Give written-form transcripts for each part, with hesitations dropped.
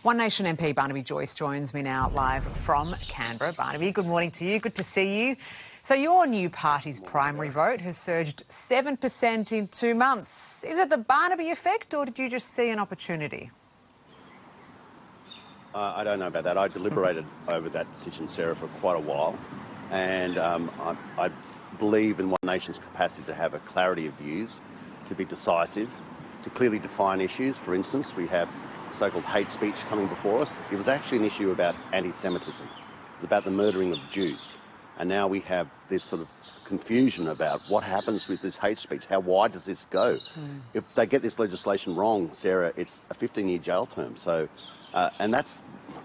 One Nation MP Barnaby Joyce joins me now live from Canberra. Barnaby, good morning to you. Good to see you. So your new party's primary vote has surged 7% in 2 months. Is it the Barnaby effect, or did you just see an opportunity? I don't know about that. I deliberated over that decision, Sarah, for quite a while, and I believe in One Nation's capacity to have a clarity of views, to be decisive, to clearly define issues. For instance, we have so-called hate speech coming before us. It was actually an issue about anti-Semitism. It was about the murdering of Jews. And now we have this sort of confusion about what happens with this hate speech. How wide does this go? If they get this legislation wrong, Sarah, it's a 15-year jail term. So, and that's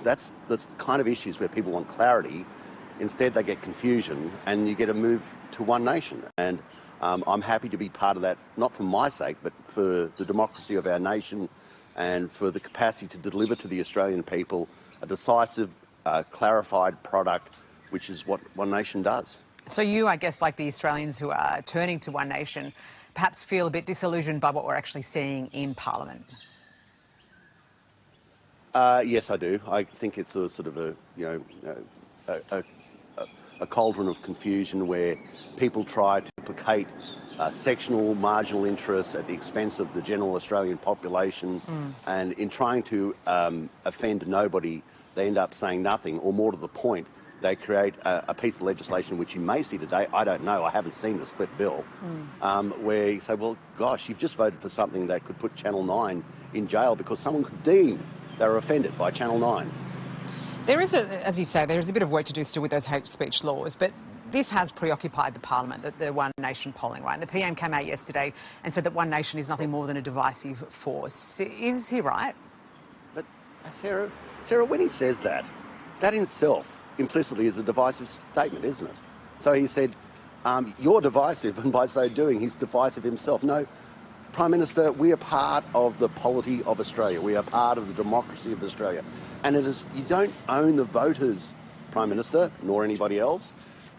the kind of issues where people want clarity. Instead, they get confusion, and you get a move to One Nation. And I'm happy to be part of that, not for my sake, but for the democracy of our nation and for the capacity to deliver to the Australian people a decisive, clarified product, which is what One Nation does. So you, I guess, like the Australians who are turning to One Nation, perhaps feel a bit disillusioned by what we're actually seeing in Parliament? Yes, I do. I think it's a sort of a cauldron of confusion where people try to placate sectional marginal interests at the expense of the general Australian population, and in trying to offend nobody, they end up saying nothing, or more to the point, they create a piece of legislation which you may see today. I don't know, I haven't seen the split bill, where you say, well, gosh, you've just voted for something that could put Channel 9 in jail because someone could deem they were offended by Channel 9. There is, as you say, there is a bit of work to do still with those hate speech laws, but this has preoccupied the Parliament, the One Nation polling, right? And the PM came out yesterday and said that One Nation is nothing more than a divisive force. Is he right? But Sarah, when he says that, that in itself implicitly is a divisive statement, isn't it? So he said, you're divisive, and by so doing, he's divisive himself. No, Prime Minister, we are part of the polity of Australia. We are part of the democracy of Australia. And it is, you don't own the voters, Prime Minister, nor anybody else.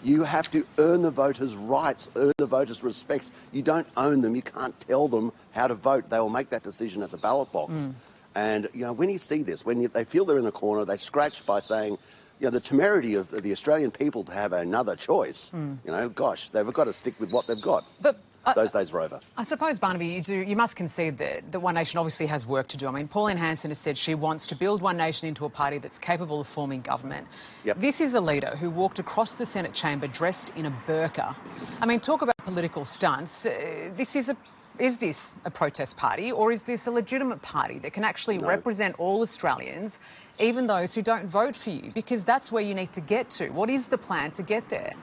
You have to earn the voters' rights, earn the voters' respects. You don't own them. You can't tell them how to vote. They will make that decision at the ballot box. And, you know, when you see this, when they feel they're in a corner, they scratch by saying, you know, the temerity of the Australian people to have another choice, you know, gosh, they've got to stick with what they've got. But those days are over. I suppose, Barnaby, you must concede that One Nation obviously has work to do. I mean, Pauline Hanson has said she wants to build One Nation into a party that's capable of forming government. Yep. This is a leader who walked across the Senate chamber dressed in a burqa. I mean, talk about political stunts. Is this a protest party, or is this a legitimate party that can actually represent all Australians, even those who don't vote for you? Because that's where you need to get to. What is the plan to get there?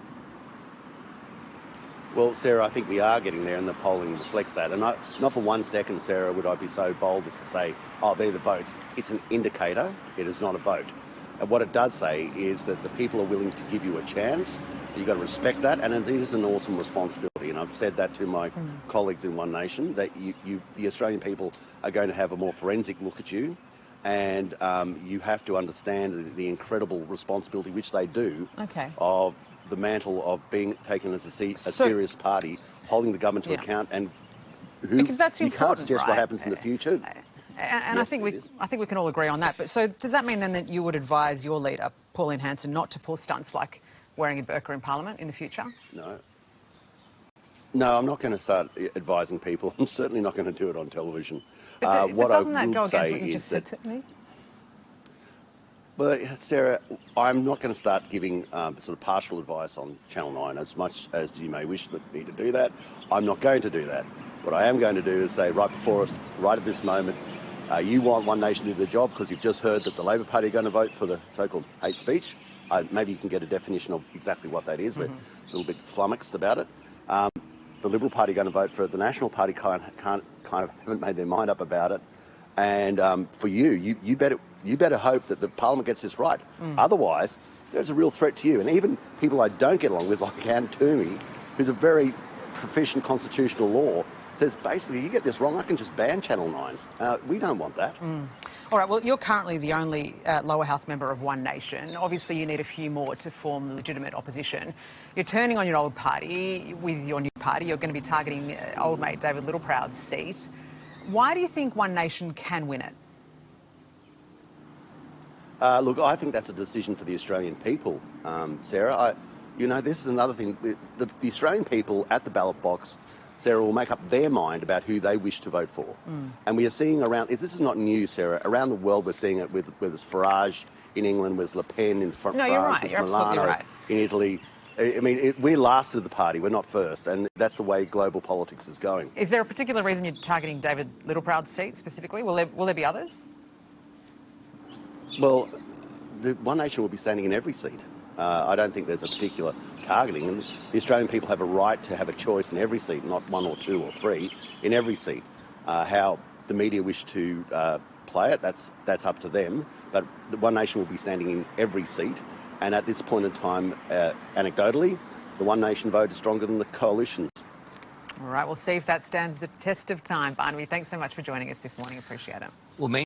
Well, Sarah, I think we are getting there, and the polling reflects that. And not for 1 second, Sarah, would I be so bold as to say, oh, they're the votes. It's an indicator. It is not a vote. And what it does say is that the people are willing to give you a chance. You've got to respect that, and it is an awesome responsibility. And I've said that to my colleagues in One Nation, that the Australian people are going to have a more forensic look at you, and you have to understand the incredible responsibility, which they do, of the mantle of being taken as a serious party, holding the government to account, and because that's you can't suggest what happens in the future. And yes, I think we can all agree on that. But so does that mean then that you would advise your leader, Pauline Hanson, not to pull stunts like wearing a burqa in Parliament in the future? No, I'm not going to start advising people. I'm certainly not going to do it on television. But doesn't that go against what you just said to me? Well, Sarah, I'm not going to start giving sort of partial advice on Channel 9, as much as you may wish me to do that. I'm not going to do that. What I am going to do is say right before us, right at this moment, you want One Nation to do the job because you've just heard that the Labor Party are going to vote for the so-called hate speech. Maybe you can get a definition of exactly what that is. We're a little bit flummoxed about it. The Liberal Party are going to vote for it. The National Party kind of haven't made their mind up about it. And for you better hope that the Parliament gets this right. Otherwise, there's a real threat to you. And even people I don't get along with, like Anne Toomey, who's a very proficient constitutional law, says basically, you get this wrong, I can just ban Channel 9. We don't want that. All right, well, you're currently the only lower house member of One Nation. Obviously, you need a few more to form legitimate opposition. You're turning on your old party with your new party. You're going to be targeting old mate David Littleproud's seat. Why do you think One Nation can win it? Look, I think that's a decision for the Australian people, Sarah. This is another thing. The Australian people at the ballot box, Sarah, will make up their mind about who they wish to vote for. And we are seeing this is not new, Sarah. Around the world, we're seeing it with Farage in England, with Le Pen in France, No, you're right. with You're absolutely Milano right. in Italy. I mean, we're last of the party. We're not first, and that's the way global politics is going. Is there a particular reason you're targeting David Littleproud's seat specifically? Will there be others? Well, the One Nation will be standing in every seat. I don't think there's a particular targeting. And the Australian people have a right to have a choice in every seat, not one or two or three, in every seat. How the media wish to play it, that's up to them. But the One Nation will be standing in every seat. And at this point in time, anecdotally, the One Nation vote is stronger than the coalitions. All right, we'll see if that stands the test of time. Barnaby, thanks so much for joining us this morning. Appreciate it. Well,